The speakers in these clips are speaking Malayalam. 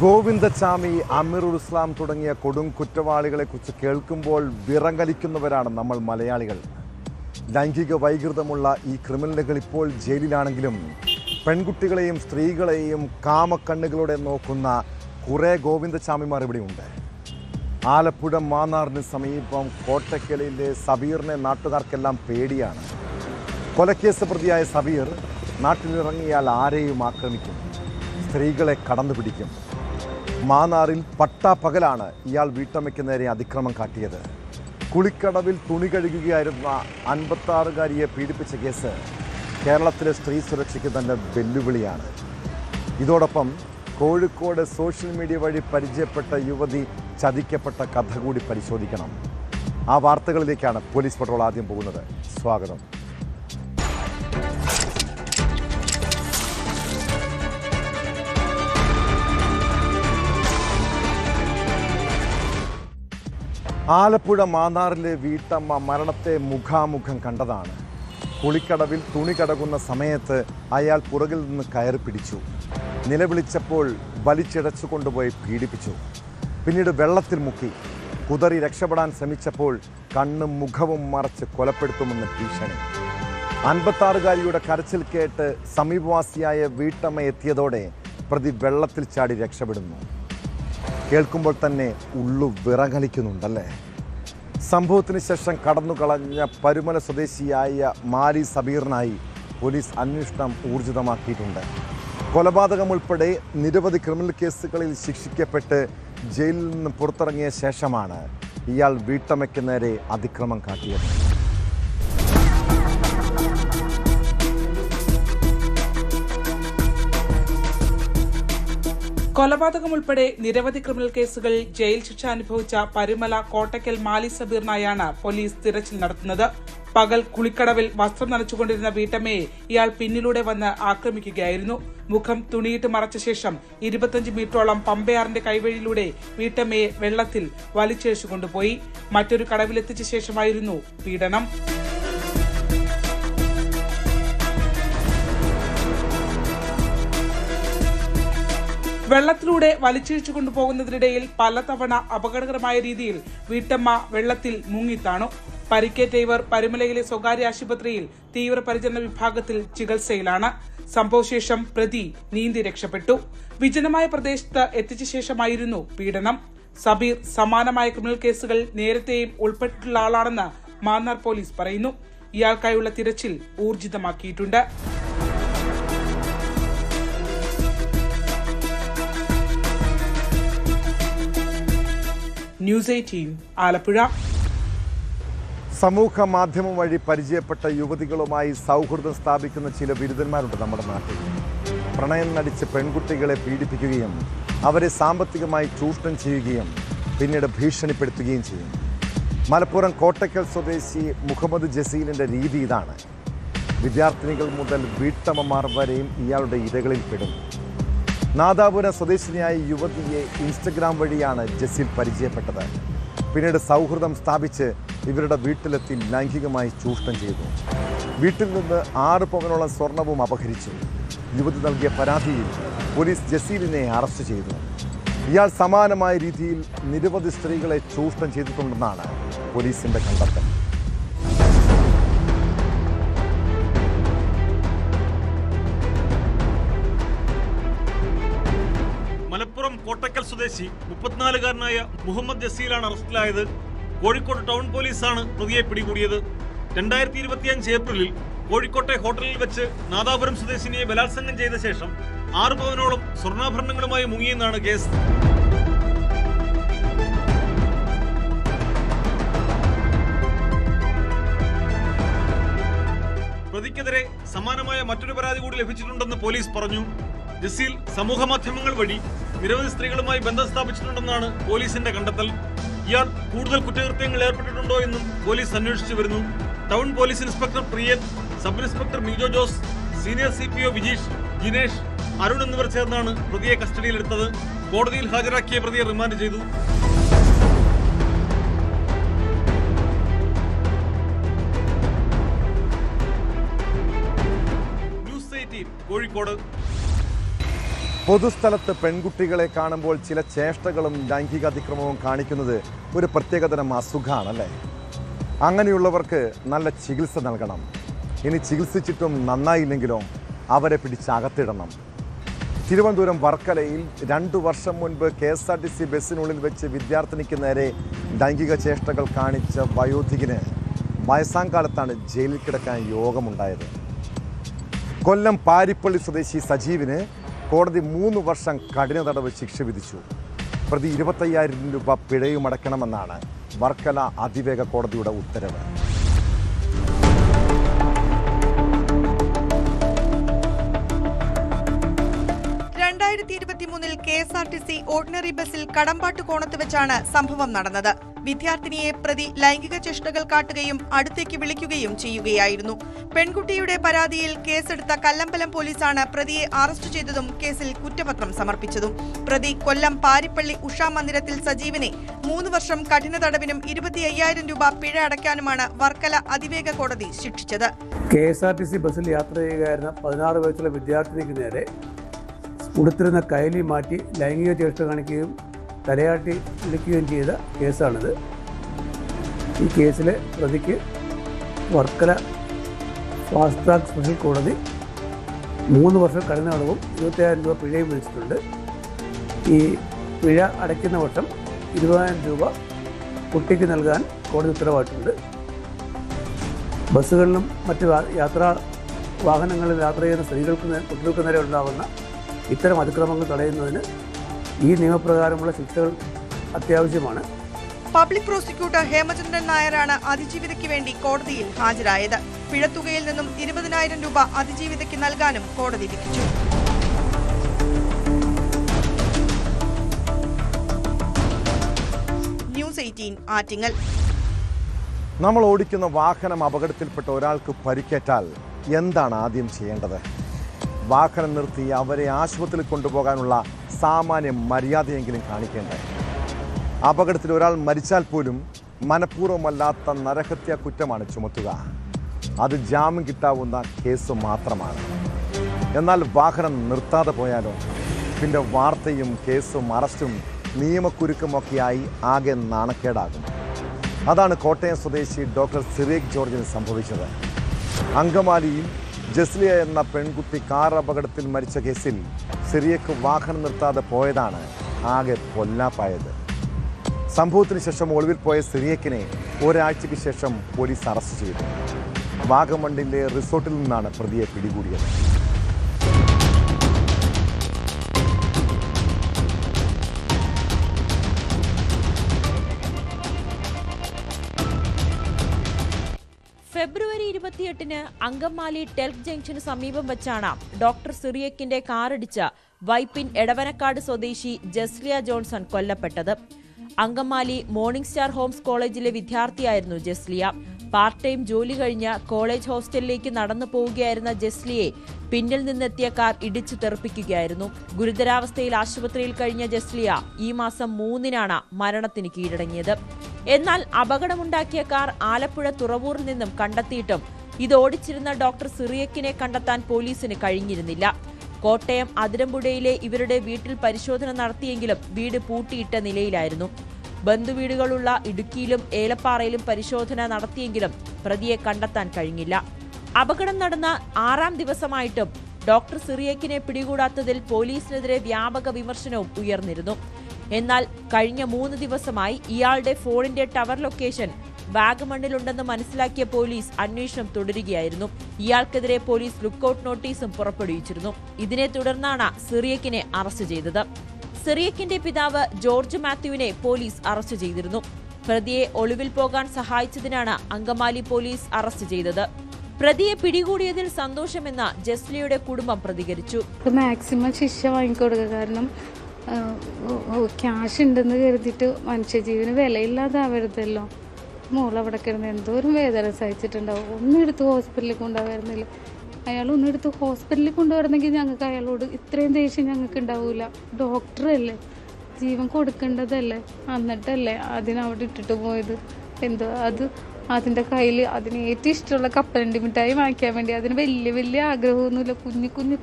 ഗോവിന്ദച്ചാമി, അമീറുൽ ഇസ്ലാം തുടങ്ങിയ കൊടും കുറ്റവാളികളെക്കുറിച്ച് കേൾക്കുമ്പോൾ വിറങ്ങലിക്കുന്നവരാണ് നമ്മൾ മലയാളികൾ. ലൈംഗിക വൈകൃതമുള്ള ഈ ക്രിമിനലുകൾ ഇപ്പോൾ ജയിലിലാണെങ്കിലും പെൺകുട്ടികളെയും സ്ത്രീകളെയും കാമക്കണ്ണുകളോടെ നോക്കുന്ന കുറേ ഗോവിന്ദച്ചാമിമാർ ഇവിടെയുണ്ട്. ആലപ്പുഴ മാന്നാറിന് സമീപം കോട്ടക്കലിലെ സബീറിനെ നാട്ടുകാർക്കെല്ലാം പേടിയാണ്. കൊലക്കേസ് പ്രതിയായ സബീർ നാട്ടിലിറങ്ങിയാൽ ആരെയും ആക്രമിക്കും, സ്ത്രീകളെ കടന്നുപിടിക്കും. മാന്നാറിൽ പട്ടാപ്പകലാണ് ഇയാൾ വീട്ടമ്മയ്ക്ക് നേരെ അതിക്രമം കാട്ടിയത്. കുളിക്കടവിൽ തുണി കഴുകുകയായിരുന്ന 56-കാരിയെ പീഡിപ്പിച്ച കേസ് കേരളത്തിലെ സ്ത്രീ സുരക്ഷയ്ക്ക് തന്നെ വെല്ലുവിളിയാണ്. ഇതോടൊപ്പം കോഴിക്കോട് സോഷ്യൽ മീഡിയ വഴി പരിചയപ്പെട്ട യുവതി ചതിക്കപ്പെട്ട കഥ കൂടി പരിശോധിക്കണം. ആ വാർത്തകളിലേക്കാണ് പോലീസ് പട്രോൾ ആദ്യം പോകുന്നത്. സ്വാഗതം. ആലപ്പുഴ മാന്നാറിലെ വീട്ടമ്മ മരണത്തെ മുഖാമുഖം കണ്ടതാണ്. കുളിക്കടവിൽ തുണി കടകുന്ന സമയത്ത് അയാൾ പുറകിൽ നിന്ന് കയറി പിടിച്ചു. നിലവിളിച്ചപ്പോൾ വലിച്ചിഴച്ചു കൊണ്ടുപോയി പീഡിപ്പിച്ചു. പിന്നീട് വെള്ളത്തിൽ മുക്കി. കുതറി രക്ഷപ്പെടാൻ ശ്രമിച്ചപ്പോൾ കണ്ണും മുഖവും മറച്ച് കൊലപ്പെടുത്തുമെന്ന് ഭീഷണി. 56-കാരിയുടെ കരച്ചിൽ കേട്ട് സമീപവാസിയായ വീട്ടമ്മ എത്തിയതോടെ പ്രതി വെള്ളത്തിൽ ചാടി രക്ഷപ്പെടുന്നു. കേൾക്കുമ്പോൾ തന്നെ ഉള്ളു വിറങ്ങലിക്കുന്നുണ്ടല്ലേ. സംഭവത്തിന് ശേഷം കടന്നുകളഞ്ഞ പരുമല സ്വദേശിയായ മാലി സബീറിനായി പോലീസ് അന്വേഷണം ഊർജിതമാക്കിയിട്ടുണ്ട്. കൊലപാതകം ഉൾപ്പെടെ നിരവധി ക്രിമിനൽ കേസുകളിൽ ശിക്ഷിക്കപ്പെട്ട് ജയിലിൽ നിന്ന് പുറത്തിറങ്ങിയ ശേഷമാണ് ഇയാൾ വീട്ടമ്മയ്ക്ക് നേരെ അതിക്രമം കാട്ടിയത്. കൊലപാതകം ഉൾപ്പെടെ നിരവധി ക്രിമിനൽ കേസുകളിൽ ജയിൽ ശിക്ഷ അനുഭവിച്ച പരുമല കോട്ടക്കൽ മാലി സബീറിനായാണ് പോലീസ് തിരച്ചിൽ നടത്തുന്നത്. പകൽ കുളിക്കടവിൽ വസ്ത്രം നനച്ചുകൊണ്ടിരുന്ന വീട്ടമ്മയെ ഇയാൾ പിന്നിലൂടെ വന്ന് ആക്രമിക്കുകയായിരുന്നു. മുഖം തുണിയിട്ട് മറച്ച ശേഷം 25 മീറ്ററോളം പമ്പയാറിന്റെ കൈവഴിയിലൂടെ വീട്ടമ്മയെ വെള്ളത്തിൽ വലിച്ചിഴച്ചു കൊണ്ടുപോയി. മറ്റൊരു കടവിലെത്തിച്ച ശേഷമായിരുന്നു പീഡനം. വെള്ളത്തിലൂടെ വലിച്ചിഴിച്ചു കൊണ്ടുപോകുന്നതിനിടയിൽ പലതവണ അപകടകരമായ രീതിയിൽ വീട്ടമ്മ വെള്ളത്തിൽ മുങ്ങിത്താണു. പരിക്കേറ്റ ഇവർ പരുമലയിലെ സ്വകാര്യ ആശുപത്രിയിൽ തീവ്രപരിചരണ വിഭാഗത്തിൽ ചികിത്സയിലാണ്. സംഭവശേഷം പ്രതി നീന്തി രക്ഷപ്പെട്ടു. വിജനമായ പ്രദേശത്ത് എത്തിച്ച ശേഷമായിരുന്നു പീഡനം. സബീർ സമാനമായ ക്രിമിനൽ കേസുകൾ നേരത്തെയും ഉൾപ്പെട്ടിട്ടുള്ള ആളാണെന്ന് മാന്നാർ പോലീസ് പറയുന്നു. ഇയാൾക്കായുള്ള തിരച്ചിൽ ഊർജിതമാക്കിയിട്ടുണ്ട്. ന്യൂസ് 18 ആലപ്പുഴ. സമൂഹ മാധ്യമം വഴി പരിചയപ്പെട്ട യുവതികളുമായി സൗഹൃദം സ്ഥാപിക്കുന്ന ചില ബിരുദന്മാരുണ്ട് നമ്മുടെ നാട്ടിൽ. പ്രണയം നടിച്ച് പെൺകുട്ടികളെ പീഡിപ്പിക്കുകയും അവരെ സാമ്പത്തികമായി ചൂഷണം ചെയ്യുകയും പിന്നീട് ഭീഷണിപ്പെടുത്തുകയും ചെയ്യും. മലപ്പുറം കോട്ടക്കൽ സ്വദേശി മുഹമ്മദ് ജസീലിൻ്റെ രീതി ഇതാണ്. വിദ്യാർത്ഥിനികൾ മുതൽ വീട്ടമ്മമാർ വരെയും ഇയാളുടെ ഇരകളിൽ പെടും. നാദാപുരം സ്വദേശിനിയായ യുവതിയെ ഇൻസ്റ്റഗ്രാം വഴിയാണ് ജസീൽ പരിചയപ്പെട്ടത്. പിന്നീട് സൗഹൃദം സ്ഥാപിച്ച് ഇവരുടെ വീട്ടിലെത്തി ലൈംഗികമായി ചൂഷണം ചെയ്തു. വീട്ടിൽ നിന്ന് 6 പവനോളം സ്വർണവും അപഹരിച്ചു. യുവതി നൽകിയ പരാതിയിൽ പോലീസ് ജസീലിനെ അറസ്റ്റ് ചെയ്തു. ഇയാൾ സമാനമായ രീതിയിൽ നിരവധി സ്ത്രീകളെ ചൂഷണം ചെയ്തിട്ടുണ്ടെന്നാണ് പോലീസിന്റെ കണ്ടെത്തൽ. മലപ്പുറം കോട്ടക്കൽ സ്വദേശി 34-കാരനായ മുഹമ്മദ് ജസീലാണ് അറസ്റ്റിലായത്. കോഴിക്കോട് ടൗൺ പോലീസാണ് പ്രതിയെ പിടികൂടിയത്. 2025 ഏപ്രിലിൽ കോഴിക്കോട്ടെ ഹോട്ടലിൽ വെച്ച് നാദാപുരം സ്വദേശിനിയെ ബലാത്സംഗം ചെയ്ത ശേഷം 6 പവനോളം സ്വർണ്ണാഭരണങ്ങളുമായി മുങ്ങിയെന്നാണ് കേസ്. പ്രതിക്കെതിരെ സമാനമായ മറ്റൊരു പരാതി കൂടി ലഭിച്ചിട്ടുണ്ടെന്ന് പോലീസ് പറഞ്ഞു. ജസീൽ സമൂഹ മാധ്യമങ്ങൾ വഴി നിരവധി സ്ത്രീകളുമായി ബന്ധം സ്ഥാപിച്ചിട്ടുണ്ടെന്നാണ് പോലീസിന്റെ കണ്ടെത്തൽ. ഇയാൾ കൂടുതൽ കുറ്റകൃത്യങ്ങളിൽ ഏർപ്പെട്ടിട്ടുണ്ടോ എന്നും പോലീസ് അന്വേഷിച്ചു വരുന്നു. Town police inspector Priyan, sub inspector Mijo Jose, senior CPO Vijeesh, Jinesh, Arun എന്നിവർ ചേർന്നാണ് പ്രതിയെ കസ്റ്റഡിയിലെടുത്തത്. കോടതിയിൽ ഹാജരാക്കിയ പ്രതിയെ റിമാൻഡ് ചെയ്തു. ന്യൂസ് 18 കോഴിക്കോട്. പൊതുസ്ഥലത്ത് പെൺകുട്ടികളെ കാണുമ്പോൾ ചില ചേഷ്ടകളും ലൈംഗിക അതിക്രമവും കാണിക്കുന്നത് ഒരു പ്രത്യേകതരം അസുഖമാണല്ലേ. അങ്ങനെയുള്ളവർക്ക് നല്ല ചികിത്സ നൽകണം. ഇനി ചികിത്സിച്ചിട്ടും നന്നായില്ലെങ്കിലോ അവരെ പിടിച്ചകത്തിടണം. തിരുവനന്തപുരം വർക്കലയിൽ 2 വർഷം മുൻപ് KSRTC ബസ്സിനുള്ളിൽ വെച്ച് വിദ്യാർത്ഥിനിക്ക് നേരെ ലൈംഗിക ചേഷ്ടകൾ കാണിച്ച വയോധികന് വയസ്സാങ്കാലത്താണ് ജയിലിൽ കിടക്കാൻ യോഗമുണ്ടായത്. കൊല്ലം പാരിപ്പള്ളി സ്വദേശി സജീവിന് കോടതി 3 വർഷം കഠിന തടവ് ശിക്ഷ വിധിച്ചു. പ്രതി 25,000 രൂപ പിഴയും അടയ്ക്കണമെന്നാണ് വർക്കല അതിവേഗ കോടതിയുടെ ഉത്തരവ്. KSRTC ഓർഡിനറി ബസ്സിൽ കടമ്പാട്ട് കോണത്ത് വെച്ചാണ് സംഭവം നടന്നത്. വിദ്യാർത്ഥിനിയെ പ്രതി ലൈംഗിക ചേഷ്ടകൾ കാട്ടുകയും അടുത്തേക്ക് വിളിക്കുകയും ചെയ്യുകയായിരുന്നു. പെൺകുട്ടിയുടെ പരാതിയിൽ കേസെടുത്ത കല്ലമ്പലം പോലീസാണ് പ്രതിയെ അറസ്റ്റ് ചെയ്തതും കേസിൽ കുറ്റപത്രം സമർപ്പിച്ചതും. പ്രതി കൊല്ലം പാരിപ്പള്ളി ഉഷാ മന്ദിരത്തിൽ സജീവിനെ 3 വർഷം കഠിന തടവിനും 25,000 രൂപ പിഴ അടയ്ക്കാനുമാണ് വർക്കല അതിവേഗ കോടതി ശിക്ഷിച്ചത്. KSRTC ബസ്സിൽ യാത്ര ചെയ്യുകയായിരുന്ന 16 വയസ്സുള്ള വിദ്യാർത്ഥിനിക്ക് നേരെ ഉടുത്തിരുന്ന കൈലി മാറ്റി ലൈംഗിക ചേഷ്ട കാണിക്കുകയും തലയാട്ടി വിളിക്കുകയും ചെയ്ത കേസാണിത്. ഈ കേസിലെ പ്രതിക്ക് വർക്കല ഫാസ്റ്റ് ട്രാക്ക് സ്പെഷ്യൽ കോടതി 3 വർഷം കഠിന തടവും 25,000 രൂപ പിഴയും വിധിച്ചിട്ടുണ്ട്. ഈ പിഴ അടയ്ക്കുന്ന വർഷം 20,000 രൂപ കുട്ടിക്ക് നൽകാൻ കോടതി ഉത്തരവായിട്ടുണ്ട്. ബസ്സുകളിലും മറ്റ് യാത്രാ വാഹനങ്ങളിൽ യാത്ര ചെയ്യുന്ന സ്ത്രീകൾക്ക് കുട്ടികൾക്ക് നേരെ ഉണ്ടാകുന്ന ഇത്തരം അതിക്രമങ്ങൾ തടയുന്നതിന് ഈ നിയമപ്രകാരമുള്ള ശിക്ഷകൾ അത്യാവശ്യമാണ്. പബ്ലിക് പ്രോസിക്യൂട്ടർ ഹേമചന്ദ്രൻ നായരാണ് അതിജീവിതയ്ക്ക് വേണ്ടി കോടതിയിൽ ഹാജരായത്. പിഴത്തുകയിൽ നിന്നും 20,000 രൂപ അതിജീവിതയ്ക്ക് നൽകാനും കോടതി വിധിച്ചു. ന്യൂസ് 18 ആറ്റിങ്ങൽ. നമ്മൾ ഓടിക്കുന്ന വാഹനം അപകടത്തിൽപ്പെട്ട ഒരാൾക്ക് പരിക്കേറ്റാൽ എന്താണ് ആദ്യം ചെയ്യേണ്ടത്? വാഹനം നിർത്തി അവരെ ആശുപത്രിയിൽ കൊണ്ടുപോകാനുള്ള സാമാന്യ മര്യാദയെങ്കിലും കാണിക്കേണ്ടേ? അപകടത്തിൽ ഒരാൾ മരിച്ചാൽ പോലും മനഃപൂർവ്വമല്ലാത്ത നരഹത്യാ കുറ്റമാണ് ചുമത്തുക. അത് ജാമ്യം കിട്ടാവുന്ന കേസ് മാത്രമാണ്. എന്നാൽ വാഹനം നിർത്താതെ പോയാലോ? പിന്നെ വാർത്തയും കേസും അറസ്റ്റും നിയമക്കുരുക്കുമൊക്കെയായി ആകെ നാണക്കേടാകും. അതാണ് കോട്ടയം സ്വദേശി ഡോക്ടർ സിറിയക് ജോർജിന് സംഭവിച്ചത്. അങ്കമാലിയിൽ ജസ്ലിയ എന്ന പെൺകുട്ടി കാർ അപകടത്തിൽ മരിച്ച കേസിൽ സിറിയക്ക് വാഹനം നിർത്താതെ പോയതാണ് ആകെ പൊല്ലാപ്പായത്. സംഭവത്തിന് ശേഷം ഒളിവിൽ പോയ സിറിയക്കിനെ ഒരാഴ്ചയ്ക്ക് ശേഷം പോലീസ് അറസ്റ്റ് ചെയ്തു. വാഗമണ്ണിലെ റിസോർട്ടിൽ നിന്നാണ് പ്രതിയെ പിടികൂടിയത്. ഫെബ്രുവരി 28-ന് അങ്കമാലി ടെൽക്ക് ജംഗ്ഷന് സമീപം വെച്ചാണ് ഡോക്ടർ സിറിയക്കിന്റെ കാറിടിച്ച വൈപ്പിൻ എടവനക്കാട് സ്വദേശി ജസ്ലിയ ജോൺസൺ കൊല്ലപ്പെട്ടത്. അങ്കമാലി മോർണിംഗ് സ്റ്റാർ ഹോംസ് കോളേജിലെ വിദ്യാർത്ഥിയായിരുന്നു ജസ്ലിയ. പാർട്ട് ടൈം ജോലി കഴിഞ്ഞ കോളേജ് ഹോസ്റ്റലിലേക്ക് നടന്നു പോവുകയായിരുന്ന ജസ്ലിയെ പിന്നിൽ നിന്നെത്തിയ കാർ ഇടിച്ചു തെറിപ്പിക്കുകയായിരുന്നു. ഗുരുതരാവസ്ഥയിൽ ആശുപത്രിയിൽ കഴിഞ്ഞ ജസ്ലിയ ഈ മാസം 3-നാണ് മരണത്തിന് കീഴടങ്ങിയത്. എന്നാൽ അപകടമുണ്ടാക്കിയ കാർ ആലപ്പുഴ തുറവൂരിൽ നിന്നും കണ്ടെത്തിയിട്ടും ഇത് ഓടിച്ചിരുന്ന ഡോക്ടർ സിറിയക്കിനെ കണ്ടെത്താൻ പോലീസിന് കഴിഞ്ഞിരുന്നില്ല. കോട്ടയം അതിരമ്പുഴയിലെ ഇവരുടെ വീട്ടിൽ പരിശോധന നടത്തിയെങ്കിലും വീട് പൂട്ടിയിട്ട നിലയിലായിരുന്നു. ബന്ധുവീടുകളുള്ള ഇടുക്കിയിലും ഏലപ്പാറയിലും പരിശോധന നടത്തിയെങ്കിലും പ്രതിയെ കണ്ടെത്താൻ കഴിഞ്ഞില്ല. അപകടം നടന്ന 6-ാം ദിവസമായിട്ടും ഡോക്ടർ സിറിയക്കിനെ പിടികൂടാത്തതിൽ പോലീസിനെതിരെ വ്യാപക വിമർശനവും ഉയർന്നിരുന്നു. എന്നാൽ കഴിഞ്ഞ 3 ദിവസമായി ഇയാളുടെ ഫോണിന്റെ ടവർ ലൊക്കേഷൻ വാഗമണ്ണിലുണ്ടെന്ന് മനസ്സിലാക്കിയ പോലീസ് അന്വേഷണം തുടരുകയായിരുന്നു. ഇയാൾക്കെതിരെ പോലീസ് ലുക്കൌട്ട് നോട്ടീസും പുറപ്പെടുവിച്ചിരുന്നു. ഇതിനെ തുടർന്നാണ് സിറിയക്കിനെ അറസ്റ്റ് ചെയ്തത്. സിറിയക്കിന്റെ പിതാവ് ജോർജ് മാത്യുവിനെ പോലീസ് അറസ്റ്റ് ചെയ്തിരുന്നു. പ്രതിയെ ഒളിവിൽ പോകാൻ സഹായിച്ചതിനാണ് അങ്കമാലി പോലീസ് അറസ്റ്റ് ചെയ്തത്. പ്രതിയെ പിടികൂടിയതിൽ സന്തോഷമെന്ന് ജസ്ലിയുടെ കുടുംബം പ്രതികരിച്ചു. മാക്സിമം ശിക്ഷ വാങ്ങിക്കൊടുക്കുക. കാരണം ക്യാഷ് ഉണ്ടെന്ന് കരുതിയിട്ട് മനുഷ്യജീവന് വിലയില്ലാതാവരുതല്ലോ. മോളവിടെ കിടന്ന് എന്തോരം വേദന സഹിച്ചിട്ടുണ്ടാവും. ഒന്നും എടുത്ത് ഹോസ്പിറ്റലിൽ കൊണ്ടുപോകാറുന്നില്ല. അയാൾ ഒന്നെടുത്ത് ഹോസ്പിറ്റലിൽ കൊണ്ടുവരണമെങ്കിൽ ഞങ്ങൾക്ക് അയാളോട് ഇത്രയും ദേഷ്യം ഞങ്ങൾക്ക് ഉണ്ടാവില്ല. ഡോക്ടറല്ലേ, ജീവൻ കൊടുക്കേണ്ടതല്ലേ, എന്നിട്ടല്ലേ അതിനവിടെ ഇട്ടിട്ട് പോയത്. എന്തോ അത് അതിൻ്റെ കയ്യിൽ അതിന് ഏറ്റവും ഇഷ്ടമുള്ള കപ്പലണ്ടി മിഠായി വാങ്ങിക്കാൻ വേണ്ടി, അതിന് വലിയ വലിയ ആഗ്രഹമൊന്നുമില്ല,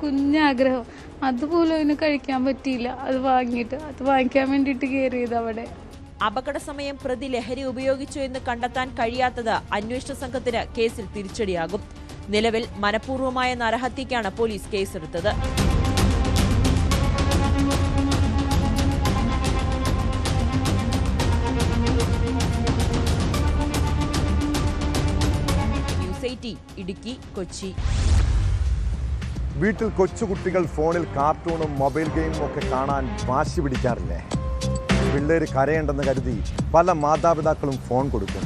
കുഞ്ഞാഗ്രഹം, അതുപോലും അതിന് കഴിക്കാൻ പറ്റിയില്ല. അത് വാങ്ങിക്കാൻ വേണ്ടിയിട്ട് കയറിയത് അവിടെ. അപകട സമയം പ്രതി ലഹരി ഉപയോഗിച്ചു എന്ന് കണ്ടെത്താൻ കഴിയാത്തത് അന്വേഷണ സംഘത്തിന് കേസിൽ തിരിച്ചടിയാകും. നിലവിൽ മനഃപൂർവ്വമായ നരഹത്യക്കാണ് പോലീസ് കേസെടുത്തത്. ന്യൂസ് 18 ഇടുക്കി, കൊച്ചി. വീട്ടിൽ കൊച്ചുകുട്ടികൾ ഫോണിൽ കാർട്ടൂണും മൊബൈൽ ഗെയിമും ഒക്കെ കാണാൻ വാശി പിടിക്കാറില്ലേ? പിള്ളേർ കരയുണ്ടെന്ന് കരുതി പല മാതാപിതാക്കളും ഫോൺ കൊടുക്കും.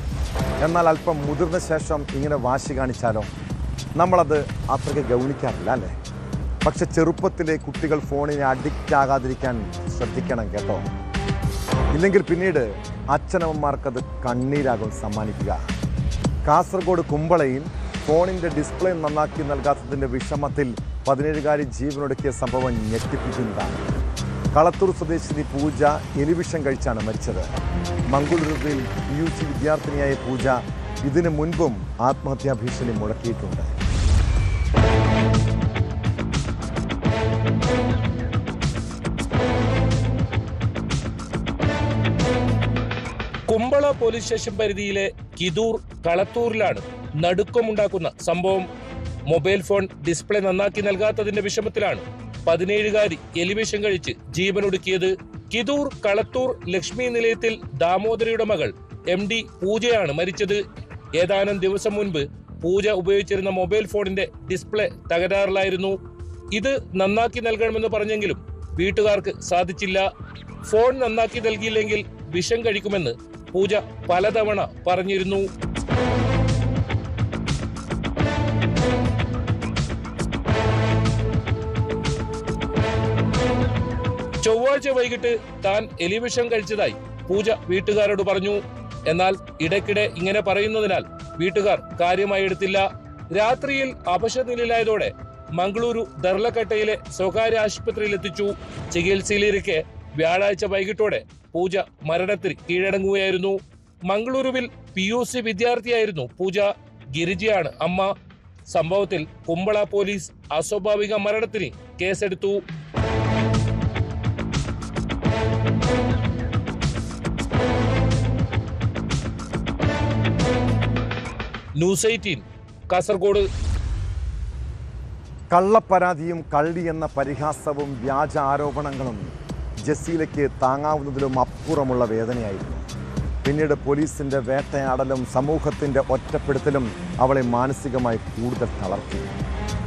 എന്നാൽ അല്പം മുതിർന്ന ശേഷം ഇങ്ങനെ വാശി കാണിച്ചാലോ? നമ്മളത് അത്രയ്ക്ക് ഗൗനിക്കാറില്ല അല്ലേ? പക്ഷെ ചെറുപ്പത്തിലെ കുട്ടികൾ ഫോണിന് അഡിക്റ്റ് ആകാതിരിക്കാൻ ശ്രദ്ധിക്കണം കേട്ടോ. ഇല്ലെങ്കിൽ പിന്നീട് അച്ഛനമ്മമാർക്കത് കണ്ണീരാകും സമ്മാനിക്കുക. കാസർഗോഡ് കുമ്പളയിൽ ഫോണിൻ്റെ ഡിസ്പ്ലേ നന്നാക്കി നൽകാത്തതിൻ്റെ വിഷമത്തിൽ 17-കാരി ജീവനൊടുക്കിയ സംഭവം ഞെട്ടിപ്പിക്കുന്നതാണ്. കളത്തൂർ സ്വദേശിനി പൂജ എലിവിഷം കഴിച്ചാണ് മരിച്ചത്. മംഗളൂരുവിൽ PUC വിദ്യാർത്ഥിനിയായ പൂജ ഇതിനു മുൻപും ആത്മഹത്യാ ഭീഷണി മുഴക്കിയിട്ടുണ്ട്. കുമ്പള പോലീസ് സ്റ്റേഷൻ പരിധിയിലെ കിദൂർ കളത്തൂരിലാണ് നടുക്കമുണ്ടാക്കുന്ന സംഭവം. മൊബൈൽ ഫോൺ ഡിസ്പ്ലേ നന്നാക്കി നൽകാത്തതിന്റെ വിഷമത്തിലാണ് 17-കാരി എലിവിഷം കഴിച്ച് ജീവനൊടുക്കിയത്. കിദൂർ കളത്തൂർ ലക്ഷ്മി നിലയത്തിൽ ദാമോദരയുടെ മകൾ MD പൂജയാണ് മരിച്ചത്. ഏതാനും ദിവസം മുൻപ് പൂജ ഉപയോഗിച്ചിരുന്ന മൊബൈൽ ഫോണിന്റെ ഡിസ്പ്ലേ തകരാറിലായിരുന്നു. ഇത് നന്നാക്കി നൽകണമെന്ന് പറഞ്ഞെങ്കിലും വീട്ടുകാർക്ക് സാധിച്ചില്ല. ഫോൺ നന്നാക്കി നൽകിയില്ലെങ്കിൽ വിഷം കഴിക്കുമെന്ന് പൂജ പലതവണ പറഞ്ഞിരുന്നു. ചൊവ്വാഴ്ച വൈകിട്ട് താൻ എലിവിഷം കഴിച്ചതായി പൂജ വീട്ടുകാരോട് പറഞ്ഞു. എന്നാൽ ഇടയ്ക്കിടെ ഇങ്ങനെ പറയുന്നതിനാൽ വീട്ടുകാർ കാര്യമായി എടുത്തില്ല. രാത്രിയിൽ അവശനിലയിലായതോടെ മംഗളൂരു ദർലക്കട്ടയിലെ സ്വകാര്യ ആശുപത്രിയിൽ എത്തിച്ചു. ചികിത്സയിലിരിക്കെ വ്യാഴാഴ്ച വൈകിട്ടോടെ പൂജ മരണത്തിന് കീഴടങ്ങുകയായിരുന്നു. മംഗളൂരുവിൽ PUC വിദ്യാർത്ഥിയായിരുന്നു പൂജ. ഗിരിജയാണ് അമ്മ. സംഭവത്തിൽ കുമ്പള പോലീസ് അസ്വാഭാവിക മരണത്തിന് കേസെടുത്തു. ന്യൂസ് 18 കാസർഗോഡ്. കള്ളപ്പരാതിയും കള്ളി എന്ന പരിഹാസവും വ്യാജ ആരോപണങ്ങളും ജസീലയ്ക്ക് താങ്ങാവുന്നതിലും അപ്പുറമുള്ള വേദനയായിരുന്നു. പിന്നീട് പോലീസിൻ്റെ വേട്ടയാടലും സമൂഹത്തിൻ്റെ ഒറ്റപ്പെടുത്തലും അവളെ മാനസികമായി കൂടുതൽ തളർത്തി.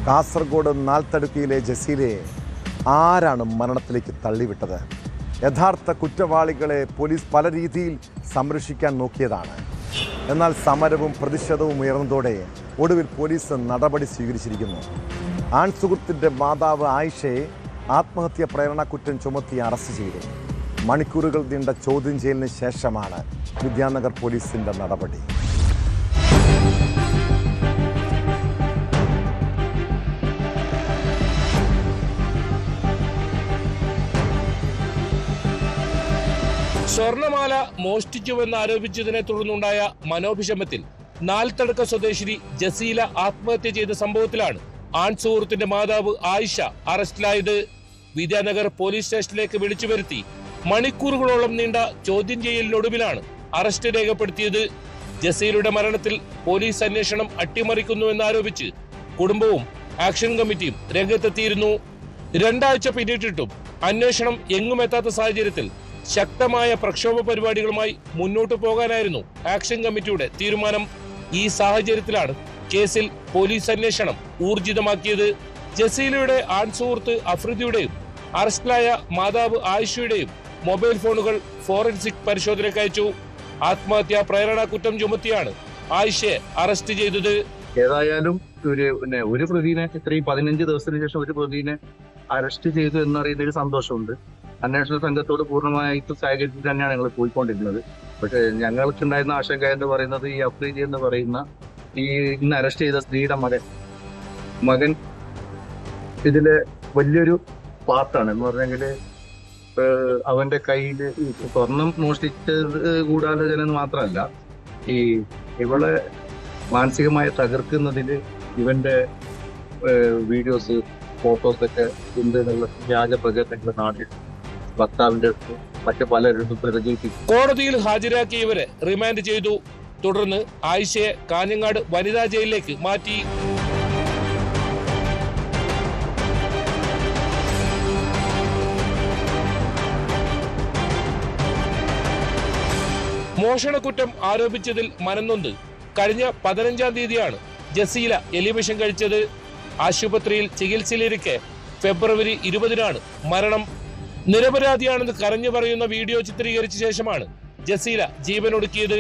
കാസർഗോഡ് നാൽത്തടുക്കിയിലെ ജസീലയെ ആരാണ് മരണത്തിലേക്ക് തള്ളിവിട്ടത്? യഥാർത്ഥ കുറ്റവാളികളെ പോലീസ് പല രീതിയിൽ സംരക്ഷിക്കാൻ നോക്കിയതാണ്. എന്നാൽ സമരവും പ്രതിഷേധവും ഉയർന്നതോടെ ഒടുവിൽ പോലീസ് നടപടി സ്വീകരിച്ചിരിക്കുന്നു. ആൺസുഹൃത്തിൻ്റെ മാതാവ് ആയിഷയെ ആത്മഹത്യാ പ്രേരണ കുറ്റം ചുമത്തി അറസ്റ്റ് ചെയ്തു. മണിക്കൂറുകൾ നീണ്ട ചോദ്യം ചെയ്യലിന് ശേഷമാണ് വിദ്യാനഗർ പോലീസിൻ്റെ നടപടി. സ്വർണമാല മോഷ്ടിച്ചുവെന്ന് ആരോപിച്ചതിനെ തുടർന്നുണ്ടായ മനോഭിഷമത്തിൽ നാൽത്തടക്ക സ്വദേശിനി ജസീല ആത്മഹത്യ ചെയ്ത സംഭവത്തിലാണ് ആൺസുഹൃത്തിന്റെ മാതാവ് ആയിഷ അറസ്റ്റിലായത്. വിദ്യാനഗർ പോലീസ് സ്റ്റേഷനിലേക്ക് വിളിച്ചു വരുത്തി മണിക്കൂറുകളോളം നീണ്ട ചോദ്യം ചെയ്യലിനൊടുവിലാണ് അറസ്റ്റ് രേഖപ്പെടുത്തിയത്. ജസീലയുടെ മരണത്തിൽ പോലീസ് അന്വേഷണം അട്ടിമറിക്കുന്നുവെന്നാരോപിച്ച് കുടുംബവും ആക്ഷൻ കമ്മിറ്റിയും രംഗത്തെത്തിയിരുന്നു. 2 ആഴ്ച പിന്നിട്ടിട്ടും അന്വേഷണം എങ്ങുമെത്താത്ത സാഹചര്യത്തിൽ ശക്തമായ പ്രക്ഷോഭ പരിപാടികളുമായി മുന്നോട്ടു പോകാനായിരുന്നു ആക്ഷൻ കമ്മിറ്റിയുടെ തീരുമാനം. ഈ സാഹചര്യത്തിലാണ് കേസിൽ പോലീസ് അന്വേഷണം ഊർജിതമാക്കിയത്. ജസീലയുടെ ആൺസുഹൃത്ത് അഫ്രിദിയുടെയും അറസ്റ്റിലായ മാതാവ് ആയിഷയുടെയും മൊബൈൽ ഫോണുകൾ ഫോറൻസിക് പരിശോധനയ്ക്ക് അയച്ചു. ആത്മഹത്യാ പ്രേരണ കുറ്റം ചുമത്തിയാണ് ആയിഷയെ അറസ്റ്റ് ചെയ്തത്. ഏതായാലും ഒരു പ്രതിനെ ഇത്രയും 15 ദിവസത്തിന് ശേഷം ഒരു പ്രതിനെ അറസ്റ്റ് ചെയ്തു എന്നറിയുന്നതിൽ സന്തോഷമുണ്ട്. അന്വേഷണ സംഘത്തോട് പൂർണ്ണമായിട്ട് സഹകരിച്ചിട്ട് തന്നെയാണ് ഞങ്ങൾ പോയിക്കൊണ്ടിരുന്നത്. പക്ഷെ ഞങ്ങൾക്കുണ്ടായിരുന്ന ആശങ്ക എന്ന് പറയുന്നത് ഈ അഫ്രീദി എന്ന് പറയുന്ന ഈ ഇന്ന് അറസ്റ്റ് ചെയ്ത സ്ത്രീയുടെ മകൻ ഇതില് വലിയൊരു പാർട്ടാണ്. എന്ന് പറഞ്ഞെങ്കിൽ അവന്റെ കയ്യിൽ സ്വർണം മോഷ്ടിച്ചത് ഗൂഢാലോചന മാത്രമല്ല, ഈ ഇവളെ മാനസികമായി തകർക്കുന്നതിൽ ഇവന്റെ വീഡിയോസ് ഫോട്ടോസൊക്കെ ഉണ്ട് എന്നുള്ള വ്യാജ പ്രചരണങ്ങൾ നാട്ടിൽ ഭർത്താവിന്റെ അടുത്ത് മറ്റു പലരും പ്രചരിപ്പിച്ചു. കോടതിയിൽ ഹാജരാക്കിയ ഇവരെ റിമാൻഡ് ചെയ്തു. തുടർന്ന് ആയിഷയെ കാഞ്ഞങ്ങാട് വനിതാ ജയിലിലേക്ക് മാറ്റി. മോഷണക്കുറ്റം ആരോപിച്ചതിൽ മനംനൊന്ത് കഴിഞ്ഞ 15-ാം തീയതിയാണ് ജസീല എലിവിഷം കഴിച്ചത്. ആശുപത്രിയിൽ ചികിത്സയിലിരിക്കെ ഫെബ്രുവരി 20-നാണ് മരണം. നിരപരാധിയാണെന്ന് കരഞ്ഞു പറയുന്ന വീഡിയോ ചിത്രീകരിച്ച ശേഷമാണ് ജസീല ജീവനൊടുക്കിയത്.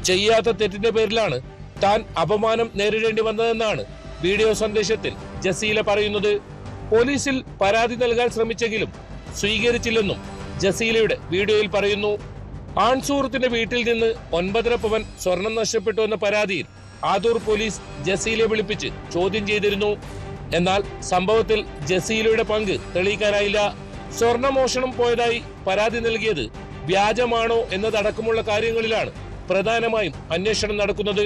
ചെയ്യാത്ത തെറ്റിന്റെ പേരിലാണ് താൻ അപമാനം നേരിടേണ്ടി വന്നതെന്നാണ് വീഡിയോ സന്ദേശത്തിൽ ജസീല പറയുന്നത്. പോലീസിൽ പരാതി നൽകാൻ ശ്രമിച്ചെങ്കിലും സ്വീകരിച്ചില്ലെന്നും ജസീലയുടെ വീഡിയോയിൽ പറയുന്നു. ആൺസുഹൃത്തിന്റെ വീട്ടിൽ നിന്ന് 9.5 പവൻ സ്വർണം നഷ്ടപ്പെട്ടു എന്ന പരാതിയിൽ ആദൂർ പോലീസ് ജസീലയെ വിളിപ്പിച്ച് ചോദ്യം ചെയ്തിരുന്നു. എന്നാൽ സംഭവത്തിൽ ജസീലയുടെ പങ്ക് തെളിയിക്കാനായില്ല. സ്വർണമോഷണം പോയതായി പരാതി നൽകിയത് വ്യാജമാണോ എന്നതടക്കമുള്ള കാര്യങ്ങളിലാണ് പ്രധാനമായും അന്വേഷണം നടക്കുന്നത്.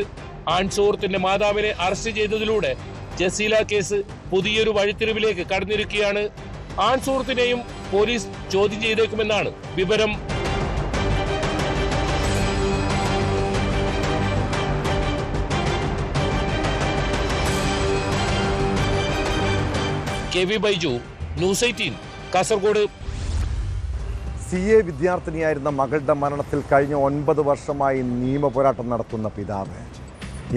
ആൺസുഹൃത്തിന്റെ മാതാവിനെ അറസ്റ്റ് ചെയ്തതിലൂടെ ജസീല കേസ് പുതിയൊരു വഴിത്തിരിവിലേക്ക് കടന്നിരിക്കുകയാണ്. ആൺസുഹൃത്തിനെയും പോലീസ് ചോദ്യം ചെയ്തേക്കുമെന്നാണ് വിവരം. കെ.വി. ബൈജു, ന്യൂസ് 18, കാസർഗോഡ്. CA വിദ്യാർത്ഥിനിയായിരുന്ന മകളുടെ മരണത്തിൽ കഴിഞ്ഞ 9 വർഷമായി നിയമപോരാട്ടം നടത്തുന്ന പിതാവ്,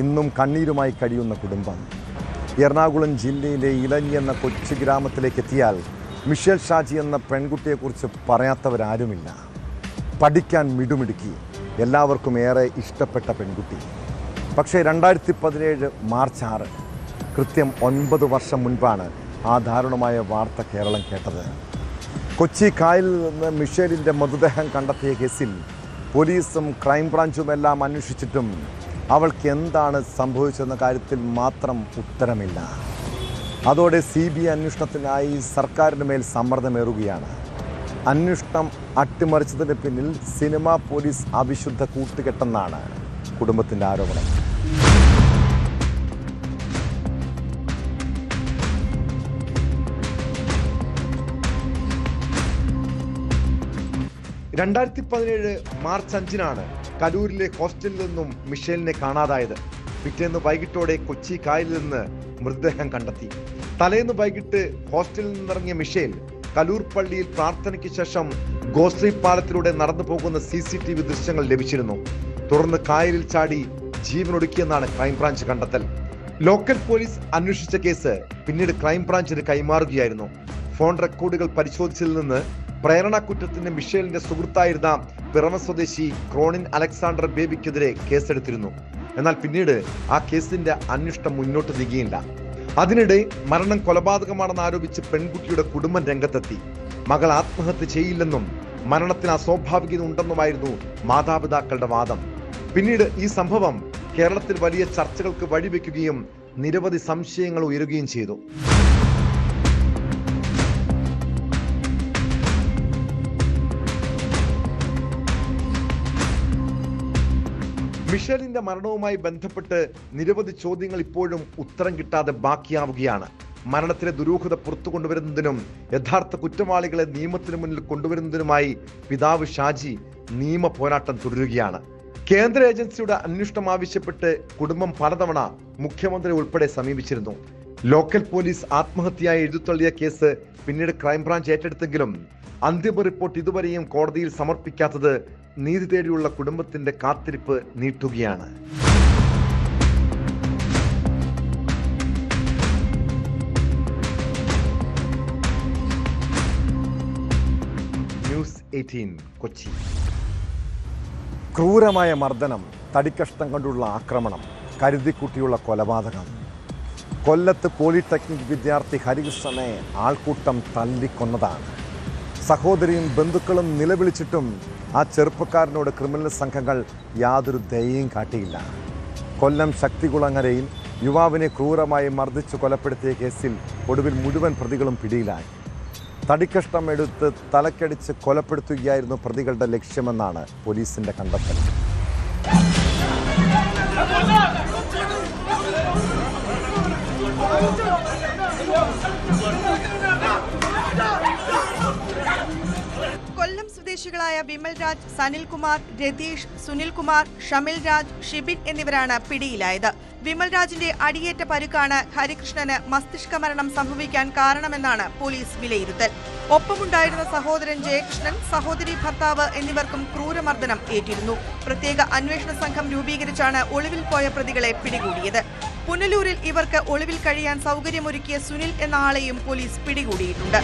ഇന്നും കണ്ണീരുമായി കഴിയുന്ന കുടുംബം. എറണാകുളം ജില്ലയിലെ ഇലഞ്ഞി എന്ന കൊച്ചു ഗ്രാമത്തിലേക്ക് എത്തിയാൽ മിഷേൽ ഷാജി എന്ന പെൺകുട്ടിയെക്കുറിച്ച് പറയാത്തവരാരുമില്ല. പഠിക്കാൻ മിടുമിടുക്കി, എല്ലാവർക്കും ഏറെ ഇഷ്ടപ്പെട്ട പെൺകുട്ടി. പക്ഷേ 2017 മാർച്ച് 6, കൃത്യം 9 വർഷം മുൻപാണ് ആ ദാരുണമായ വാർത്ത കേരളം കേട്ടത്. കൊച്ചി കായലിൽ നിന്ന് മിഷേലിൻ്റെ മൃതദേഹം കണ്ടെത്തിയ കേസിൽ പോലീസും ക്രൈംബ്രാഞ്ചുമെല്ലാം അന്വേഷിച്ചിട്ടും അവൾക്ക് എന്താണ് സംഭവിച്ചതെന്ന കാര്യത്തിൽ മാത്രം ഉത്തരമില്ല. അതോടെ CBI അന്വേഷണത്തിനായി സർക്കാരിന് മേൽ സമ്മർദ്ദമേറുകയാണ്. അന്വേഷണം അട്ടിമറിച്ചതിന് പിന്നിൽ സിനിമാ പോലീസ് അവിശുദ്ധ കൂട്ടുകെട്ടെന്നാണ് കുടുംബത്തിൻ്റെ ആരോപണം. മാർച്ച് 5 കലൂരിലെ ഹോസ്റ്റലിൽ നിന്നും മിഷേലിനെ കാണാതായത്. പിറ്റേന്ന് വൈകിട്ടോടെ കൊച്ചി കായലിൽ നിന്ന് മൃതദേഹം കണ്ടെത്തി. തലേന്ന് വൈകിട്ട് ഹോസ്റ്റലിൽ നിന്നിറങ്ങിയ മിഷേൽ കലൂർ പള്ളിയിൽ പ്രാർത്ഥനയ്ക്ക് ശേഷം ഗോശ്രീ പാലത്തിലൂടെ നടന്നു പോകുന്ന CCTV ദൃശ്യങ്ങൾ ലഭിച്ചിരുന്നു. തുടർന്ന് കായലിൽ ചാടി ജീവനൊടുക്കിയെന്നാണ് ക്രൈംബ്രാഞ്ച് കണ്ടെത്തൽ. ലോക്കൽ പോലീസ് അന്വേഷിച്ച കേസ് പിന്നീട് ക്രൈംബ്രാഞ്ചിന് കൈമാറുകയായിരുന്നു. ഫോൺ റെക്കോർഡുകൾ പരിശോധിച്ചതിൽ നിന്ന് പ്രേരണ കുറ്റത്തിന് മിഷേലിന്റെ സുഹൃത്തായിരുന്ന പിറവ സ്വദേശി ക്രോണിൻ അലക്സാണ്ടർ ബേബിക്കെതിരെ കേസെടുത്തിരുന്നു. എന്നാൽ പിന്നീട് ആ കേസിന്റെ അന്വേഷണം മുന്നോട്ട് നീങ്ങിയില്ല. അതിനിടെ മരണം കൊലപാതകമാണെന്ന് ആരോപിച്ച് പെൺകുട്ടിയുടെ കുടുംബം രംഗത്തെത്തി. മകൾ ആത്മഹത്യ ചെയ്യില്ലെന്നും മരണത്തിന് അസ്വാഭാവികത ഉണ്ടെന്നുമായിരുന്നു മാതാപിതാക്കളുടെ വാദം. പിന്നീട് ഈ സംഭവം കേരളത്തിൽ വലിയ ചർച്ചകൾക്ക് വഴിവെക്കുകയും നിരവധി സംശയങ്ങൾ ഉയരുകയും ചെയ്തു. മിഷേലിന്റെ മരണവുമായി ബന്ധപ്പെട്ട് നിരവധി ചോദ്യങ്ങൾ ഇപ്പോഴും ഉത്തരം കിട്ടാതെ ബാക്കിയാവുകയാണ്. മരണത്തിലെ ദുരൂഹത പുറത്തു കൊണ്ടുവരുന്നതിനും യഥാർത്ഥ കുറ്റവാളികളെ നിയമത്തിന് മുന്നിൽ കൊണ്ടുവരുന്നതിനുമായി പിതാവ് ഷാജി നിയമ പോരാട്ടം തുടരുകയാണ്. കേന്ദ്ര ഏജൻസിയുടെ അന്വേഷണം ആവശ്യപ്പെട്ട് കുടുംബം പലതവണ മുഖ്യമന്ത്രി ഉൾപ്പെടെ സമീപിച്ചിരുന്നു. ലോക്കൽ പോലീസ് ആത്മഹത്യയായി എഴുതിത്തള്ളിയ കേസ് പിന്നീട് ക്രൈംബ്രാഞ്ച് ഏറ്റെടുത്തെങ്കിലും അന്തിമ റിപ്പോർട്ട് ഇതുവരെയും കോടതിയിൽ സമർപ്പിക്കാത്തത് നീതി തേടിയുള്ള കുടുംബത്തിന്റെ കാത്തിരിപ്പ് നീട്ടുകയാണ്. ന്യൂസ് 18 കൊച്ചി. ക്രൂരമായ മർദ്ദനം, തടിക്കഷ്ണം കൊണ്ടുള്ള ആക്രമണം, കരുതിക്കുട്ടിയുള്ള കൊലപാതകം. കൊല്ലത്ത് പോളിടെക്നിക് വിദ്യാർത്ഥി ഹരികൃഷ്ണനെ ആൾക്കൂട്ടം തല്ലിക്കൊന്നതാണ്. സഹോദരിയും ബന്ധുക്കളും നിലവിളിച്ചിട്ടും ആ ചെറുപ്പക്കാരനോട് ക്രിമിനൽ സംഘങ്ങൾ യാതൊരു ദയയും കാട്ടിയില്ല. കൊല്ലം ശക്തികുളങ്ങരയിൽ യുവാവിനെ ക്രൂരമായി മർദ്ദിച്ച് കൊലപ്പെടുത്തിയ കേസിൽ ഒടുവിൽ മുഴുവൻ പ്രതികളും പിടിയിലായി. തടിക്കഷ്ണം എടുത്ത് തലക്കടിച്ച് കൊലപ്പെടുത്തുകയായിരുന്നു പ്രതികളുടെ ലക്ഷ്യമെന്നാണ് പോലീസിന്റെ കണ്ടെത്തൽ. കൊല്ലം സ്വദേശികളായ വിമൽ രാജ്, സനിൽകുമാർ, രതീഷ്, സുനിൽകുമാർ, ഷമിൽ രാജ്, ഷിബിൻ എന്നിവരാണ് പിടിയിലായത്. വിമൽ രാജിന്റെ അടിയേറ്റ പരുക്കാണ് ഹരികൃഷ്ണന് മസ്തിഷ്ക മരണം സംഭവിക്കാൻ കാരണമെന്നാണ് പോലീസ് വിലയിരുത്തൽ. ഒപ്പമുണ്ടായിരുന്ന സഹോദരൻ ജയകൃഷ്ണൻ, സഹോദരി ഭർത്താവ് എന്നിവർക്കും ക്രൂരമർദ്ദനം ഏറ്റിരുന്നു. പ്രത്യേക അന്വേഷണ സംഘം രൂപീകരിച്ചാണ് ഒളിവിൽ പോയ പ്രതികളെ പിടികൂടിയത്. പുനലൂരിൽ ഇവർക്ക് ഒളിവിൽ കഴിയാൻ സൗകര്യമൊരുക്കിയ സുനിൽ എന്ന ആളെയും പോലീസ് പിടികൂടിയിട്ടുണ്ട്.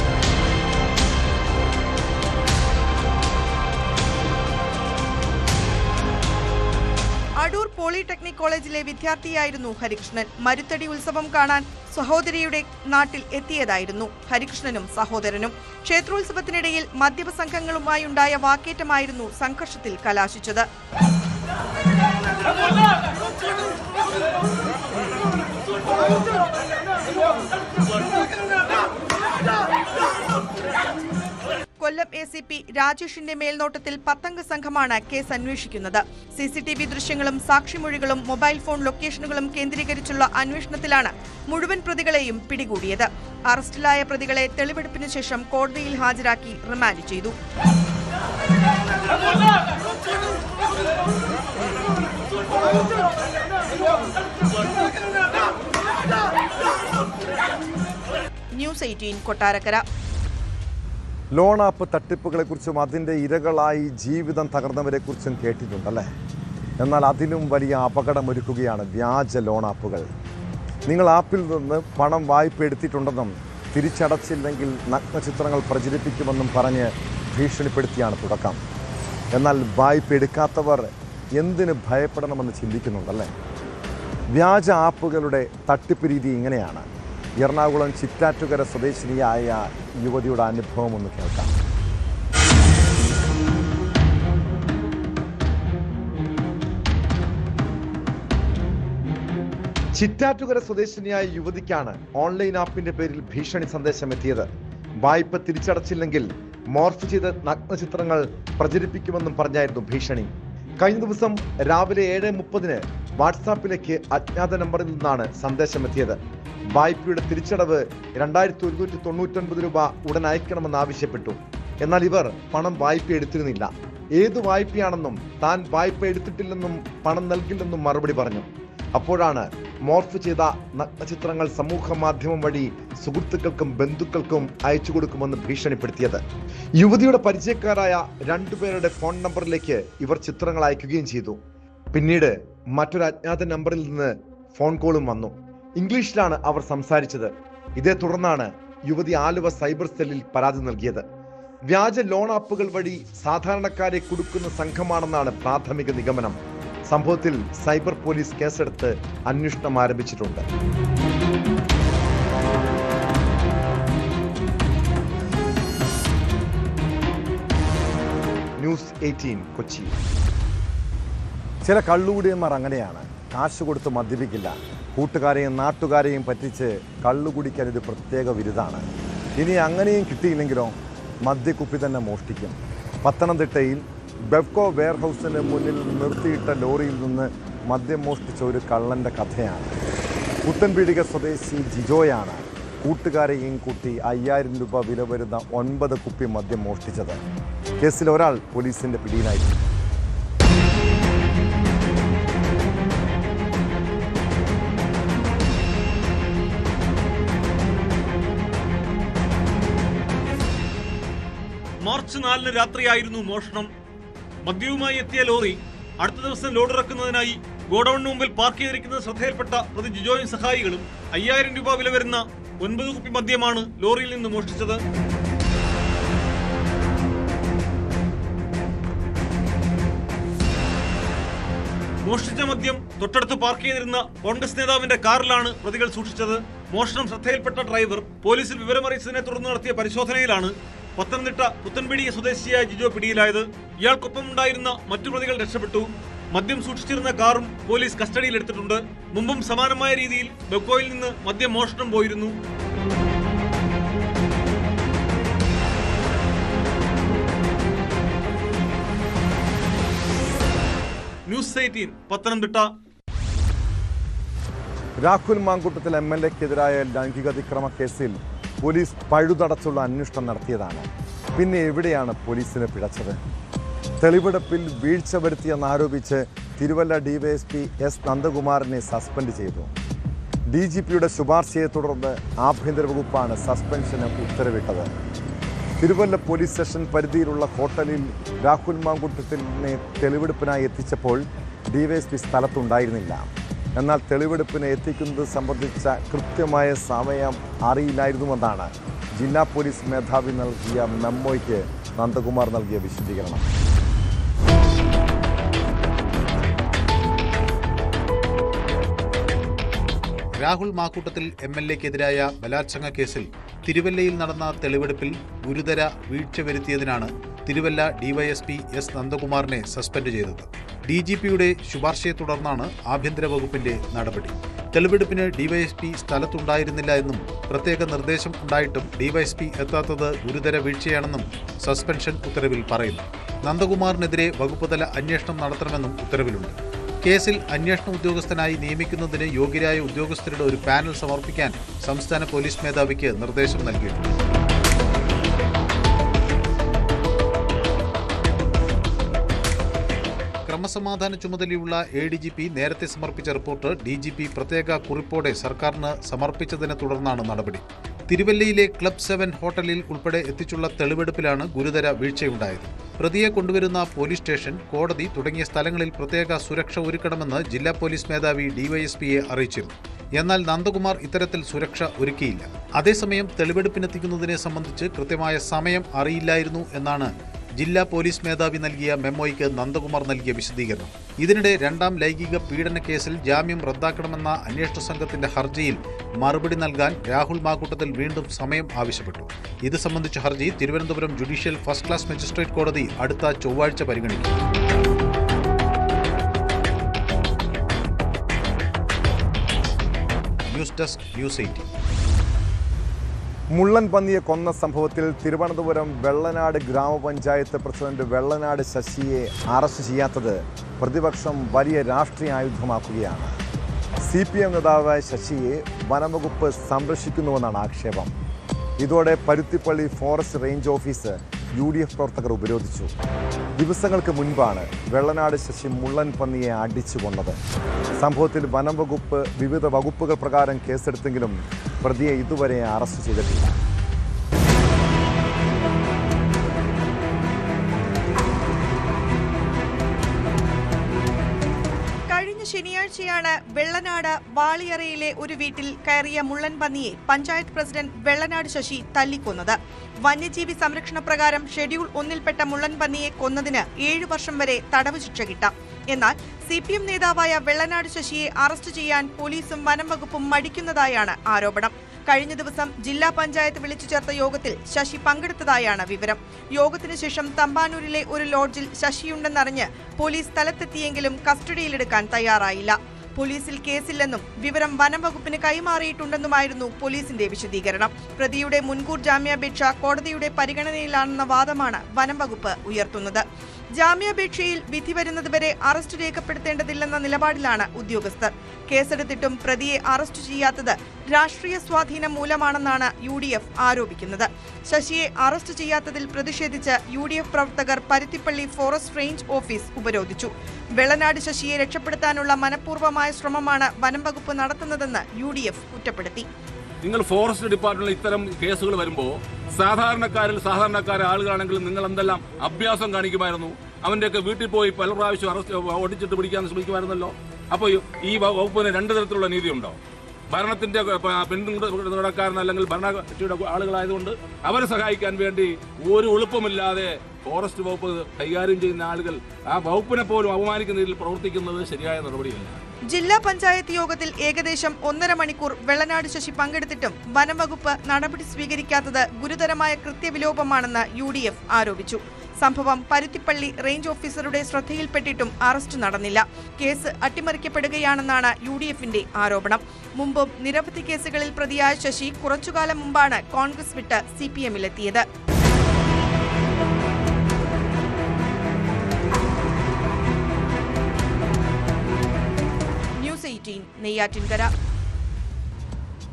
അടൂർ പോളിടെക്നിക് കോളേജിലെ വിദ്യാർത്ഥിയായിരുന്നു ഹരികൃഷ്ണൻ. മരുത്തടി ഉത്സവം കാണാൻ സഹോദരിയുടെ നാട്ടിൽ എത്തിയതായിരുന്നു ഹരികൃഷ്ണനും സഹോദരനും. ക്ഷേത്രോത്സവത്തിനിടയിൽ മദ്യപ സംഘങ്ങളുമായുണ്ടായ വാക്കേറ്റമായിരുന്നു സംഘർഷത്തിൽ കലാശിച്ചത്. കൊല്ലം ACP രാജേഷിന്റെ മേൽനോട്ടത്തിൽ 10 സംഘമാണ് കേസ് അന്വേഷിക്കുന്നത്. CCTV ദൃശ്യങ്ങളും സാക്ഷിമൊഴികളും മൊബൈൽ ഫോൺ ലൊക്കേഷനുകളും കേന്ദ്രീകരിച്ചുള്ള അന്വേഷണത്തിലാണ് മുഴുവൻ പ്രതികളെയും പിടികൂടിയത്. അറസ്റ്റിലായ പ്രതികളെ തെളിവെടുപ്പിന് ശേഷം കോടതിയിൽ ഹാജരാക്കി റിമാൻഡ് ചെയ്തു. ന്യൂസ് 18 കൊട്ടാരക്കര. ലോൺ ആപ്പ് തട്ടിപ്പുകളെക്കുറിച്ചും അതിൻ്റെ ഇരകളായി ജീവിതം തകർന്നവരെക്കുറിച്ചും കേട്ടിട്ടുണ്ടല്ലേ? എന്നാൽ അതിലും വലിയ അപകടമൊരുക്കുകയാണ് വ്യാജ ലോൺ ആപ്പുകൾ. നിങ്ങൾ ആപ്പിൽ നിന്ന് പണം വായ്പ എടുത്തിട്ടുണ്ടെന്നും തിരിച്ചടച്ചില്ലെങ്കിൽ നഗ്നചിത്രങ്ങൾ പ്രചരിപ്പിക്കുമെന്നും പറഞ്ഞ് ഭീഷണിപ്പെടുത്തിയാണ് തുടക്കം. എന്നാൽ വായ്പ എടുക്കാത്തവർ എന്തിന് ഭയപ്പെടണമെന്ന് ചിന്തിക്കുന്നുണ്ടല്ലേ? വ്യാജ ആപ്പുകളുടെ തട്ടിപ്പ് രീതി ഇങ്ങനെയാണ്. എറണാകുളം ചിറ്റാറ്റുകര സ്വദേശിനിയായ യുവതിയുടെ അനുഭവം ഒന്ന് കേൾക്കാം. ചിറ്റാറ്റുകര സ്വദേശിനിയായ യുവതിക്കാണ് ഓൺലൈൻ ആപ്പിന്റെ പേരിൽ ഭീഷണി സന്ദേശം എത്തിയത്. വായ്പ തിരിച്ചടച്ചില്ലെങ്കിൽ മോർഫ് ചെയ്ത നഗ്നചിത്രങ്ങൾ പ്രചരിപ്പിക്കുമെന്നും പറഞ്ഞായിരുന്നു ഭീഷണി. കഴിഞ്ഞ ദിവസം രാവിലെ 7:30 വാട്സാപ്പിലേക്ക് അജ്ഞാത നമ്പറിൽ നിന്നാണ് സന്ദേശം എത്തിയത്. വായ്പയുടെ തിരിച്ചടവ് 2199 രൂപ ഉടൻ അയക്കണമെന്ന് ആവശ്യപ്പെട്ടു. എന്നാൽ ഇവർ പണം വായ്പ എടുത്തിരുന്നില്ല. ഏത് വായ്പയാണെന്നും താൻ വായ്പ എടുത്തിട്ടില്ലെന്നും പണം നൽകില്ലെന്നും മറുപടി പറഞ്ഞു. അപ്പോഴാണ് മോർഫ് ചെയ്ത നഗ്നചിത്രങ്ങൾ സമൂഹ മാധ്യമം വഴി സുഹൃത്തുക്കൾക്കും ബന്ധുക്കൾക്കും അയച്ചു കൊടുക്കുമെന്ന് ഭീഷണിപ്പെടുത്തിയത്. യുവതിയുടെ പരിചയക്കാരായ 2 പേരുടെ ഫോൺ നമ്പറിലേക്ക് ഇവർ ചിത്രങ്ങൾ അയക്കുകയും ചെയ്തു. പിന്നീട് മറ്റൊരു അജ്ഞാത നമ്പറിൽ നിന്ന് ഫോൺ കോളും വന്നു. ഇംഗ്ലീഷിലാണ് അവർ സംസാരിച്ചത്. ഇതേ തുടർന്നാണ് യുവതി ആലുവ സൈബർ സെല്ലിൽ പരാതി നൽകിയത്. വ്യാജ ലോൺ ആപ്പുകൾ വഴി സാധാരണക്കാരെ കുടുക്കുന്ന സംഘമാണെന്നാണ് പ്രാഥമിക നിഗമനം. സംഭവത്തിൽ സൈബർ പോലീസ് കേസെടുത്ത് അന്വേഷണം ആരംഭിച്ചിട്ടുണ്ട്. ന്യൂസ് 18 കൊച്ചി. ചില കള്ളുകുടിയന്മാർ അങ്ങനെയാണ്. കാശ് കൊടുത്ത് മദ്യപിക്കില്ല. കൂട്ടുകാരെയും നാട്ടുകാരെയും പറ്റിച്ച് കള്ളുകുടിക്കാൻ ഒരു പ്രത്യേക വിരുദാണ്. ഇനി അങ്ങനെയും കിട്ടിയില്ലെങ്കിലോ മദ്യക്കുപ്പി തന്നെ മോഷ്ടിക്കും. പത്തനംതിട്ടയിൽ ബെവ്കോ വെയർഹൗസിന് മുന്നിൽ നിർത്തിയിട്ട ലോറിയിൽ നിന്ന് മദ്യം മോഷ്ടിച്ച ഒരു കള്ളൻ്റെ കഥയാണ്. പുത്തൻപീടിക സ്വദേശി ജിജോയാണ് കൂട്ടുകാരെയും കൂട്ടി 5000 രൂപ വില വരുന്ന 9 കുപ്പി മദ്യം മോഷ്ടിച്ചത്. കേസിൽ ഒരാൾ പോലീസിന്റെ പിടിയിലായിരുന്നു. മാർച്ച് 4 രാത്രിയായിരുന്നു മോഷണം. മദ്യവുമായി എത്തിയ ലോറി അടുത്ത ദിവസം ലോഡ് ഇറക്കുന്നതിനായി ഗോഡൌണിന് മുമ്പിൽ പാർക്ക് ചെയ്തിരിക്കുന്നത് ശ്രദ്ധയിൽപ്പെട്ട പ്രതി ജിജോയും സഹായികളും 5000 രൂപ വില വരുന്ന 9 കുപ്പി മദ്യമാണ് ലോറിയിൽ നിന്ന് മോഷ്ടിച്ചത്. മോഷ്ടിച്ച മദ്യം തൊട്ടടുത്ത് പാർക്ക് ചെയ്തിരുന്ന കോൺഗ്രസ് നേതാവിന്റെ കാറിലാണ് പ്രതികൾ സൂക്ഷിച്ചത്. മോഷണം ശ്രദ്ധയിൽപ്പെട്ട ഡ്രൈവർ പോലീസിൽ വിവരമറിയിച്ചതിനെ തുടർന്ന് നടത്തിയ പരിശോധനയിലാണ് പത്തനംതിട്ട പുത്തൻപീടിക സ്വദേശിയായ ജിജോ പിടിയിലായത്. ഇയാൾക്കൊപ്പം ഉണ്ടായിരുന്ന മറ്റു പ്രതികൾ രക്ഷപ്പെട്ടു. മദ്യം സൂക്ഷിച്ചിരുന്ന കാറും പോലീസ് കസ്റ്റഡിയിലെടുത്തിട്ടുണ്ട്. മുമ്പും സമാനമായ രീതിയിൽ ബെക്കോയിൽ നിന്ന് മദ്യം മോഷണം പോയിരുന്നു. ന്യൂസ് 18 പത്തനംതിട്ട. രാഹുൽ മാങ്കൂട്ടത്തിൽ MLA-ക്കെതിരായ ലൈംഗികാതിക്രമ കേസിൽ പോലീസ് പഴുതടച്ചുള്ള അന്വേഷണം നടത്തിയതാണ്. പിന്നെ എവിടെയാണ് പോലീസിന് പിഴച്ചത്? തെളിവെടുപ്പിൽ വീഴ്ച വരുത്തിയെന്നാരോപിച്ച് തിരുവല്ല DYSP S. നന്ദകുമാറിനെ സസ്പെൻഡ് ചെയ്തു. DGPയുടെ ശുപാർശയെ തുടർന്ന് ആഭ്യന്തര വകുപ്പാണ് സസ്പെൻഷന് ഉത്തരവിട്ടത്. തിരുവല്ല പോലീസ് സ്റ്റേഷൻ പരിധിയിലുള്ള ഹോട്ടലിൽ രാഹുൽ മാങ്കൂട്ടത്തിനെ തെളിവെടുപ്പിനായി എത്തിച്ചപ്പോൾ DYSP സ്ഥലത്തുണ്ടായിരുന്നില്ല. എന്നാൽ തെളിവെടുപ്പിന് എത്തിക്കുന്നത് സംബന്ധിച്ച കൃത്യമായ സമയം അറിയില്ലായിരുന്നുവെന്നാണ് ജില്ലാ പോലീസ് മേധാവി നൽകിയ മെമ്മോയ്ക്ക് നന്ദകുമാർ നൽകിയ വിശദീകരണം. രാഹുൽ മാക്കൂട്ടത്തിൽ MLA-ക്കെതിരായ ബലാത്സംഗ കേസിൽ തിരുവല്ലയിൽ നടന്ന തെളിവെടുപ്പിൽ ഗുരുതര വീഴ്ച വരുത്തിയതിനാണ് തിരുവല്ല DYSP S. നന്ദകുമാറിനെ സസ്പെൻഡ് ചെയ്തത്. DGPയുടെ ശുപാർശയെ തുടർന്നാണ് ആഭ്യന്തര വകുപ്പിന്റെ നടപടി. തെളിവെടുപ്പിന് DYSP സ്ഥലത്തുണ്ടായിരുന്നില്ല എന്നും പ്രത്യേക നിർദ്ദേശം ഉണ്ടായിട്ടും DYSP എത്താത്തത് ഗുരുതര വീഴ്ചയാണെന്നും സസ്പെൻഷൻ ഉത്തരവിൽ പറയുന്നു. നന്ദകുമാറിനെതിരെ വകുപ്പുതല അന്വേഷണം നടത്തണമെന്നും ഉത്തരവിലുണ്ട്. കേസിൽ അന്വേഷണ ഉദ്യോഗസ്ഥനായി നിയമിക്കുന്നതിന് യോഗ്യരായ ഉദ്യോഗസ്ഥരുടെ ഒരു പാനൽ സമർപ്പിക്കാൻ സംസ്ഥാന പോലീസ് മേധാവിക്ക് നിർദ്ദേശം നൽകിയിട്ടുണ്ട്. ക്രമസമാധാന ചുമതലയുള്ള ADGP നേരത്തെ സമർപ്പിച്ച റിപ്പോർട്ട് DGP പ്രത്യേക കുറിപ്പോടെ സർക്കാരിന് സമർപ്പിച്ചതിനെ തുടർന്നാണ് നടപടി. തിരുവല്ലയിലെ ക്ലബ് 7 ഹോട്ടലിൽ ഉൾപ്പെടെ എത്തിച്ചുള്ള തെളിവെടുപ്പിലാണ് ഗുരുതര വീഴ്ചയുണ്ടായത്. പ്രതിയെ കൊണ്ടുവരുന്ന പോലീസ് സ്റ്റേഷൻ, കോടതി തുടങ്ങിയ സ്ഥലങ്ങളിൽ പ്രത്യേക സുരക്ഷ ഒരുക്കണമെന്ന് ജില്ലാ പോലീസ് മേധാവി DYSPയെ അറിയിച്ചിരുന്നു. എന്നാൽ നന്ദകുമാർ ഇത്തരത്തിൽ സുരക്ഷ ഒരുക്കിയില്ല. അതേസമയം തെളിവെടുപ്പിനെത്തിക്കുന്നതിനെ സംബന്ധിച്ച് കൃത്യമായ സമയം അറിയില്ലായിരുന്നു എന്നാണ് ജില്ലാ പോലീസ് മേധാവി നൽകിയ മെമ്മോയ്ക്ക് നന്ദകുമാർ നൽകിയ വിശദീകരണം. ഇതിനിടെ രണ്ടാം ലൈംഗിക പീഡന കേസിൽ ജാമ്യം റദ്ദാക്കണമെന്ന അന്വേഷണ സംഘത്തിന്റെ ഹർജിയിൽ മറുപടി നൽകാൻ രാഹുൽ മാക്കൂട്ടത്തിൽ വീണ്ടും സമയം ആവശ്യപ്പെട്ടു. ഇത് സംബന്ധിച്ച ഹർജി Thiruvananthapuram judicial first class magistrate കോടതി അടുത്ത ചൊവ്വാഴ്ച പരിഗണിക്കും. News desk news 18. മുള്ളൻ പന്നിയെ കൊന്ന സംഭവത്തിൽ തിരുവനന്തപുരം വെള്ളനാട് ഗ്രാമപഞ്ചായത്ത് പ്രസിഡന്റ് വെള്ളനാട് ശശിയെ അറസ്റ്റ് ചെയ്യാത്തത് പ്രതിപക്ഷം വലിയ രാഷ്ട്രീയ ആയുധമാക്കുകയാണ്. CPM നേതാവായ ശശിയെ വനംവകുപ്പ് സംരക്ഷിക്കുന്നുവെന്നാണ് ആക്ഷേപം. ഇതോടെ Paruthippally forest range office UDF പ്രവർത്തകർ ഉപരോധിച്ചു. ദിവസങ്ങൾക്ക് മുൻപാണ് വെള്ളനാട് ശശി മുള്ളൻ പന്നിയെ അടിച്ചു കൊന്നത്. സംഭവത്തിൽ വനംവകുപ്പ് വിവിധ വകുപ്പുകൾ പ്രകാരം കേസെടുത്തെങ്കിലും പ്രതിയെ ഇതുവരെ അറസ്റ്റ് ചെയ്തിട്ടില്ല. കഴിഞ്ഞ ശനിയാഴ്ചയാണ് വെള്ളനാട് വാളിയറയിലെ ഒരു വീട്ടിൽ കയറിയ മുള്ളൻ പന്നിയെ പഞ്ചായത്ത് പ്രസിഡന്റ് വെള്ളനാട് ശശി തല്ലിക്കൊന്നത്. വന്യജീവി സംരക്ഷണ പ്രകാരം ഷെഡ്യൂൾ 1-ൽപ്പെട്ട മുള്ളൻ പന്നിയെ കൊന്നതിന് 7 വർഷം വരെ തടവ് ശിക്ഷ കിട്ടാം. എന്നാൽ CPM നേതാവായ വെള്ളനാട് ശശിയെ അറസ്റ്റ് ചെയ്യാൻ പോലീസും വനം വകുപ്പും മടിക്കുന്നതായാണ് ആരോപണം. കഴിഞ്ഞ ദിവസം ജില്ലാ പഞ്ചായത്ത് വിളിച്ചു ചേർത്ത യോഗത്തിൽ ശശി പങ്കെടുത്തതായാണ് വിവരം. യോഗത്തിന് ശേഷം തമ്പാനൂരിലെ ഒരു ലോഡ്ജിൽ ശശിയുണ്ടെന്നറിഞ്ഞ് പോലീസ് സ്ഥലത്തെത്തിയെങ്കിലും കസ്റ്റഡിയിലെടുക്കാൻ തയ്യാറായില്ല. പോലീസിൽ കേസില്ലെന്നും വിവരം വനം വകുപ്പിന് കൈമാറിയിട്ടുണ്ടെന്നുമായിരുന്നു പോലീസിന്റെ വിശദീകരണം. പ്രതിയുടെ മുൻകൂർ ജാമ്യാപേക്ഷ കോടതിയുടെ പരിഗണനയിലാണെന്ന വാദമാണ് വനം വകുപ്പ് ഉയർത്തുന്നത്. ജാമ്യാപേക്ഷയിൽ വിധി വരുന്നതുവരെ അറസ്റ്റ് രേഖപ്പെടുത്തേണ്ടതില്ലെന്ന നിലപാടിലാണ് ഉദ്യോഗസ്ഥർ. കേസെടുത്തിട്ടും പ്രതിയെ അറസ്റ്റ് ചെയ്യാത്തത് രാഷ്ട്രീയ സ്വാധീനം മൂലമാണെന്നാണ് UDF ആരോപിക്കുന്നത്. ശശിയെ അറസ്റ്റ് ചെയ്യാത്തതിൽ പ്രതിഷേധിച്ച് UDF പ്രവർത്തകർ പരുത്തിപ്പള്ളി ഫോറസ്റ്റ് റേഞ്ച് ഓഫീസ് ഉപരോധിച്ചു. വെള്ളനാട് ശശിയെ രക്ഷപ്പെടുത്താനുള്ള മനഃപൂർവ്വമായ ശ്രമമാണ് വനം വകുപ്പ് നടത്തുന്നതെന്ന് UDF കുറ്റപ്പെടുത്തി. നിങ്ങൾ ഫോറസ്റ്റ് ഡിപ്പാർട്ട്മെന്റിൽ ഇത്തരം കേസുകൾ വരുമ്പോൾ സാധാരണക്കാരായ ആളുകളാണെങ്കിലും നിങ്ങൾ എന്തെല്ലാം അഭ്യാസം കാണിക്കുമായിരുന്നു. അവന്റെയൊക്കെ വീട്ടിൽ പോയി പല പ്രാവശ്യം അറസ്റ്റ് ഓടിച്ചിട്ട് പിടിക്കാൻ ശ്രമിക്കുമായിരുന്നല്ലോ. അപ്പോൾ ഈ വകുപ്പിന് 2 തരത്തിലുള്ള നീതിയുണ്ടോ? ഭരണത്തിന്റെ പിന്തുണക്കാരൻ അല്ലെങ്കിൽ ഭരണകക്ഷിയുടെ ആളുകളായതുകൊണ്ട് അവരെ സഹായിക്കാൻ വേണ്ടി ഒരു എളുപ്പമില്ലാതെ ഫോറസ്റ്റ് വകുപ്പ് കൈകാര്യം ചെയ്യുന്ന ആളുകൾ ആ വകുപ്പിനെ പോലും അപമാനിക്കുന്ന രീതിയിൽ പ്രവർത്തിക്കുന്നത് ശരിയായ നടപടിയല്ല. ജില്ലാ പഞ്ചായത്ത് യോഗത്തിൽ ഏകദേശം 1.5 മണിക്കൂർ വെള്ളനാട് ശശി പങ്കെടുത്തിട്ടും വനംവകുപ്പ് നടപടി സ്വീകരിക്കാത്തത് ഗുരുതരമായ കൃത്യവിലോപമാണെന്ന് UDF ആരോപിച്ചു. സംഭവം പരുത്തിപ്പള്ളി റേഞ്ച് ഓഫീസറുടെ ശ്രദ്ധയിൽപ്പെട്ടിട്ടും അറസ്റ്റ് നടന്നില്ല. കേസ് അട്ടിമറിക്കപ്പെടുകയാണെന്നാണ് UDFന്റെ ആരോപണം. മുമ്പും നിരവധി കേസുകളിൽ പ്രതിയായ ശശി കുറച്ചുകാലം മുമ്പാണ് കോൺഗ്രസ് വിട്ട് CPMലെത്തിയത്. ന്യൂസ് 18 നെയ്യാറ്റിൻകര.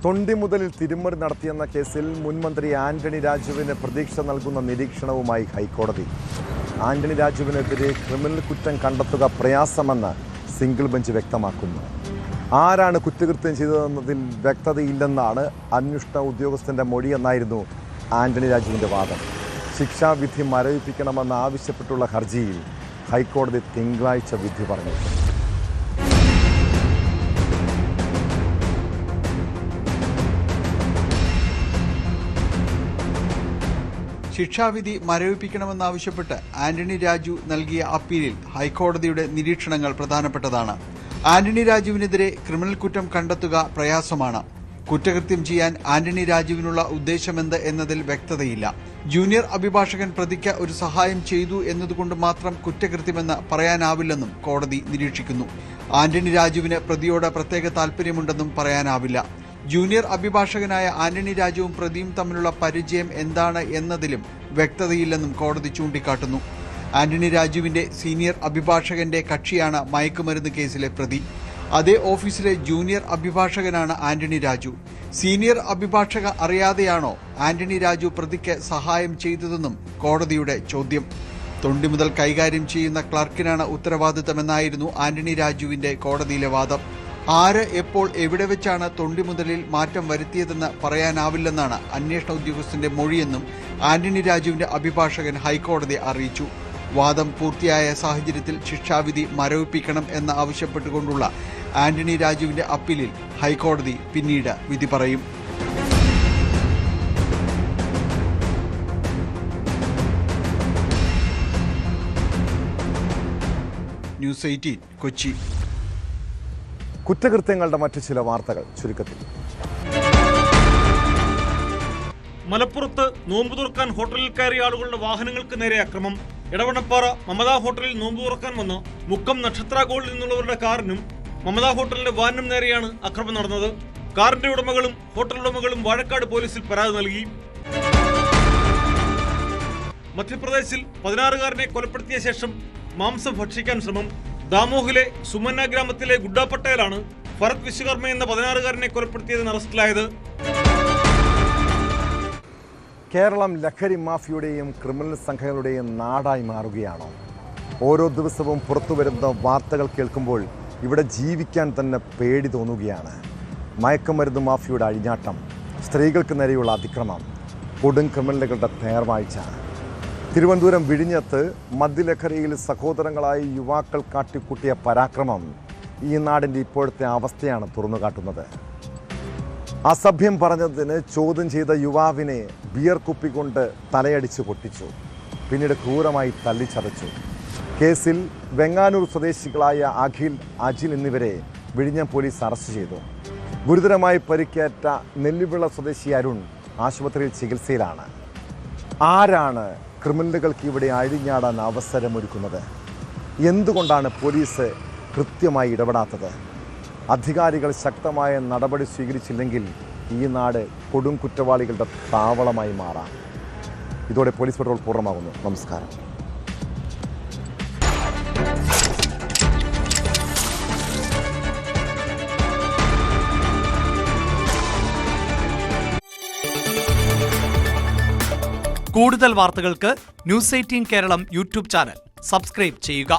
തൊണ്ടിമുതലിൽ തിരിമറി നടത്തിയെന്ന കേസിൽ മുൻമന്ത്രി ആന്റണി രാജുവിന് പ്രതീക്ഷ നൽകുന്ന നിരീക്ഷണവുമായി ഹൈക്കോടതി. ആന്റണി രാജുവിനെതിരെ ക്രിമിനൽ കുറ്റം കണ്ടെത്തുക പ്രയാസമെന്ന് സിംഗിൾ ബെഞ്ച് വ്യക്തമാക്കുന്നു. ആരാണ് കുറ്റകൃത്യം ചെയ്തതെന്നതിൽ വ്യക്തതയില്ലെന്നാണ് അന്വേഷണ ഉദ്യോഗസ്ഥൻ്റെ മൊഴിയെന്നായിരുന്നു ആന്റണി രാജുവിൻ്റെ വാദം. ശിക്ഷാവിധി മരവിപ്പിക്കണമെന്ന് ആവശ്യപ്പെട്ടുള്ള ഹർജിയിൽ ഹൈക്കോടതി തിങ്കളാഴ്ച വിധി പറഞ്ഞു. ശിക്ഷാവിധി മരവിപ്പിക്കണമെന്നാവശ്യപ്പെട്ട് ആന്റണി രാജു നൽകിയ അപ്പീലിൽ ഹൈക്കോടതിയുടെ നിരീക്ഷണങ്ങൾ പ്രധാനപ്പെട്ടതാണ്. ആന്റണി രാജുവിനെതിരെ ക്രിമിനൽ കുറ്റം കണ്ടെത്തുക പ്രയാസമാണ്. കുറ്റകൃത്യം ചെയ്യാൻ ആന്റണി രാജുവിനുള്ള ഉദ്ദേശമെന്ത് എന്നതിൽ വ്യക്തതയില്ല. ജൂനിയർ അഭിഭാഷകൻ പ്രതിക്ക് ഒരു സഹായം ചെയ്തു എന്നതുകൊണ്ട് മാത്രം കുറ്റകൃത്യമെന്ന് പറയാനാവില്ലെന്നും കോടതി നിരീക്ഷിക്കുന്നു. ആന്റണി രാജുവിന് പ്രതിയോട് പ്രത്യേക താൽപ്പര്യമുണ്ടെന്നും പറയാനാവില്ല. ജൂനിയർ അഭിഭാഷകനായ ആന്റണി രാജുവും പ്രതിയും തമ്മിലുള്ള പരിചയം എന്താണ് എന്നതിലും വ്യക്തതയില്ലെന്നും കോടതി ചൂണ്ടിക്കാട്ടുന്നു. ആന്റണി രാജുവിന്റെ സീനിയർ അഭിഭാഷകന്റെ കക്ഷിയാണ് മയക്കുമരുന്ന് കേസിലെ പ്രതി. അതേ ഓഫീസിലെ ജൂനിയർ അഭിഭാഷകനാണ് ആന്റണി രാജു. സീനിയർ അഭിഭാഷക അറിയാതെയാണോ ആന്റണി രാജു പ്രതിക്ക് സഹായം ചെയ്തതെന്നും കോടതിയുടെ ചോദ്യം. തൊണ്ടി മുതൽ കൈകാര്യം ചെയ്യുന്ന ക്ലർക്കിനാണ് ഉത്തരവാദിത്തമെന്നായിരുന്നു ആന്റണി രാജുവിന്റെ കോടതിയിലെ വാദം. ആര് എപ്പോൾ എവിടെ വെച്ചാണ് തൊണ്ടി മുതലിൽ മാറ്റം വരുത്തിയതെന്ന് പറയാനാവില്ലെന്നാണ് അന്വേഷണ ഉദ്യോഗസ്ഥന്റെ മൊഴിയെന്നും ആന്റണി രാജുവിന്റെ അഭിഭാഷകൻ ഹൈക്കോടതിയെ അറിയിച്ചു. വാദം പൂർത്തിയായ സാഹചര്യത്തിൽ ശിക്ഷാവിധി മരവിപ്പിക്കണം എന്ന് ആവശ്യപ്പെട്ടുകൊണ്ടുള്ള ആന്റണി രാജുവിന്റെ അപ്പീലിൽ ഹൈക്കോടതി പിന്നീട് വിധി പറയും. ന്യൂസ് 18 കൊച്ചി. കുറ്റകൃത്യങ്ങളുടെ മറ്റു ചില വാർത്തകൾ ചുരുക്കത്തിൽ. മലപ്പുറത്ത് നോമ്പ് തുറക്കാൻ ഹോട്ടലിൽ കയറിയ ആളുകളുടെ വാഹനങ്ങൾക്ക് നേരെ അക്രമം. എടവണ്ണപ്പാറ മമതാ ഹോട്ടലിൽ നോമ്പ് തുറക്കാൻ വന്ന് മുക്കം നക്ഷത്ര ഗോൾഡിൽ നിന്നുള്ളവരുടെ കാറിനും മമതാ ഹോട്ടലിന്റെ വാനിനും നേരെയാണ് അക്രമം നടന്നത്. കാറിന്റെ ഉടമകളും ഹോട്ടൽ ഉടമകളും വാഴക്കാട് പോലീസിൽ പരാതി നൽകി. മധ്യപ്രദേശിൽ 16-കാരനെ കൊലപ്പെടുത്തിയ ശേഷം മാംസം ഭക്ഷിക്കാൻ ശ്രമം. ദാമോഹിലെ സുമന്ന ഗ്രാമത്തിലെ ഗുഡ്ഡ പട്ടേലാണ് ഭരത് വിശ്വകർമ്മ എന്ന 16-കാരനെ കൊലപ്പെടുത്തിയതിന് അറസ്റ്റിലായത്. കേരളം ലഹരി മാഫിയുടെയും ക്രിമിനൽ സംഘങ്ങളുടെയും നാടായി മാറുകയാണോ? ഓരോ ദിവസവും പുറത്തുവരുന്ന വാർത്തകൾ കേൾക്കുമ്പോൾ ഇവിടെ ജീവിക്കാൻ തന്നെ പേടി തോന്നുകയാണ്. മയക്കുമരുന്ന് മാഫിയുടെ അഴിഞ്ഞാട്ടം, സ്ത്രീകൾക്ക് നേരെയുള്ള അതിക്രമം, കൊടും ക്രിമിനലുകളുടെ തേർവാഴ്ച. തിരുവനന്തപുരം വിഴിഞ്ഞത്ത് മദ്യലഹരിയിൽ സഹോദരങ്ങളായി യുവാക്കൾ കാട്ടിക്കൂട്ടിയ പരാക്രമം ഈ നാടിൻ്റെ ഇപ്പോഴത്തെ അവസ്ഥയാണ് തുറന്നുകാട്ടുന്നത്. അസഭ്യം പറഞ്ഞതിന് ചോദ്യം ചെയ്ത യുവാവിനെ ബിയർ കുപ്പി കൊണ്ട് തലയടിച്ച് പൊട്ടിച്ചു. പിന്നീട് ക്രൂരമായി തല്ലിച്ചതച്ചു. കേസിൽ വെങ്ങാനൂർ സ്വദേശികളായ അഖിൽ, അജിൽ എന്നിവരെ വിഴിഞ്ഞം പോലീസ് അറസ്റ്റ് ചെയ്തു. ഗുരുതരമായി പരിക്കേറ്റ നെല്ലിവിള സ്വദേശി അരുൺ ആശുപത്രിയിൽ ചികിത്സയിലാണ്. ആരാണ് ക്രിമിനലുകൾക്ക് ഇവിടെ അഴിഞ്ഞാടാൻ അവസരമൊരുക്കുന്നത്? എന്തുകൊണ്ടാണ് പോലീസ് കൃത്യമായി ഇടപെടാത്തത്? അധികാരികൾ ശക്തമായ നടപടി സ്വീകരിച്ചില്ലെങ്കിൽ ഈ നാട് കൊടും കുറ്റവാളികളുടെ താവളമായി മാറാം. ഇതോടെ പോലീസ് പെട്രോൾ പൂർണ്ണമാകുന്നു. നമസ്കാരം. കൂടുതൽ വാർത്തകൾക്ക് news 18 Keralam YouTube channel subscribe ചെയ്യുക.